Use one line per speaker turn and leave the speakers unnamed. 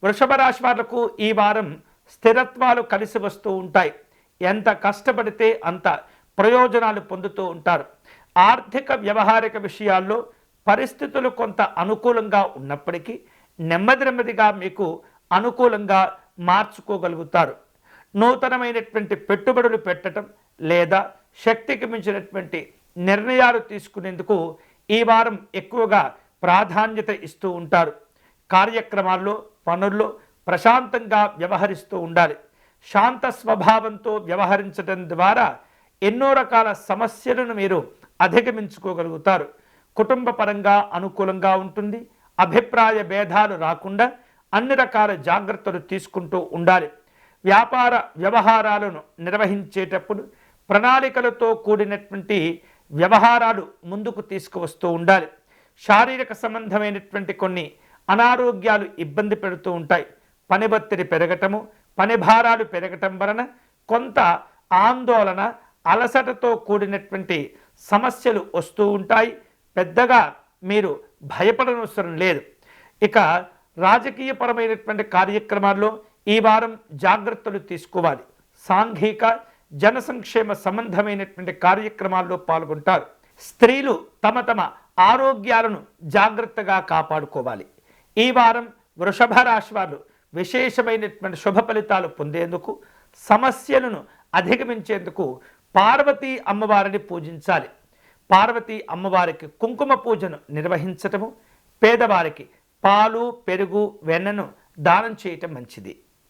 వృషభ రాశి వాళ్లకు ఈ వారం స్థిరత్వాలు కలిసి వస్తూ ఉంటాయి. ఎంత కష్టపడితే అంత ప్రయోజనాలు పొందుతూ ఉంటారు. ఆర్థిక వ్యవహారిక విషయాల్లో పరిస్థితులు కొంత అనుకూలంగా ఉన్నప్పటికీ నెమ్మదిగా మీకు అనుకూలంగా మార్చుకోగలుగుతారు. నూతనమైనటువంటి పెట్టుబడులు పెట్టడం లేదా శక్తికి మించినటువంటి నిర్ణయాలు తీసుకునేందుకు ఈ వారం ఎక్కువగా ప్రాధాన్యత ఇస్తూ ఉంటారు. కార్యక్రమాల్లో పనుల్లో ప్రశాంతంగా వ్యవహరిస్తూ ఉండాలి. శాంత స్వభావంతో వ్యవహరించడం ద్వారా ఎన్నో రకాల సమస్యలను మీరు అధిగమించుకోగలుగుతారు. కుటుంబ పరంగా అనుకూలంగా ఉంటుంది. అభిప్రాయ భేదాలు రాకుండా అన్ని రకాల జాగ్రత్తలు తీసుకుంటూ ఉండాలి. వ్యాపార వ్యవహారాలను నిర్వహించేటప్పుడు ప్రణాళికలతో కూడినటువంటి వ్యవహారాలు ముందుకు తీసుకువస్తూ ఉండాలి. శారీరక సంబంధమైనటువంటి కొన్ని అనారోగ్యాలు ఇబ్బంది పెడుతూ ఉంటాయి. పని ఒత్తిడి పెరగటము, పని భారాలు పెరగటం వలన కొంత ఆందోళన, అలసటతో కూడినటువంటి సమస్యలు వస్తూ ఉంటాయి. పెద్దగా మీరు భయపడనవసరం లేదు. ఇక రాజకీయపరమైనటువంటి కార్యక్రమాల్లో ఈ వారం జాగ్రత్తలు తీసుకోవాలి. సాంఘిక జన సంక్షేమ సంబంధమైనటువంటి కార్యక్రమాల్లో పాల్గొంటారు. స్త్రీలు తమ ఆరోగ్యాలను జాగ్రత్తగా కాపాడుకోవాలి. ఈ వారం వృషభ రాశి వారు విశేషమైనటువంటి శుభ ఫలితాలు పొందేందుకు, సమస్యలను అధిగమించేందుకు పార్వతీ అమ్మవారిని పూజించాలి. పార్వతీ అమ్మవారికి కుంకుమ పూజను నిర్వహించటము, పేదవారికి పాలు, పెరుగు, వెన్నను దానం చేయటం మంచిది.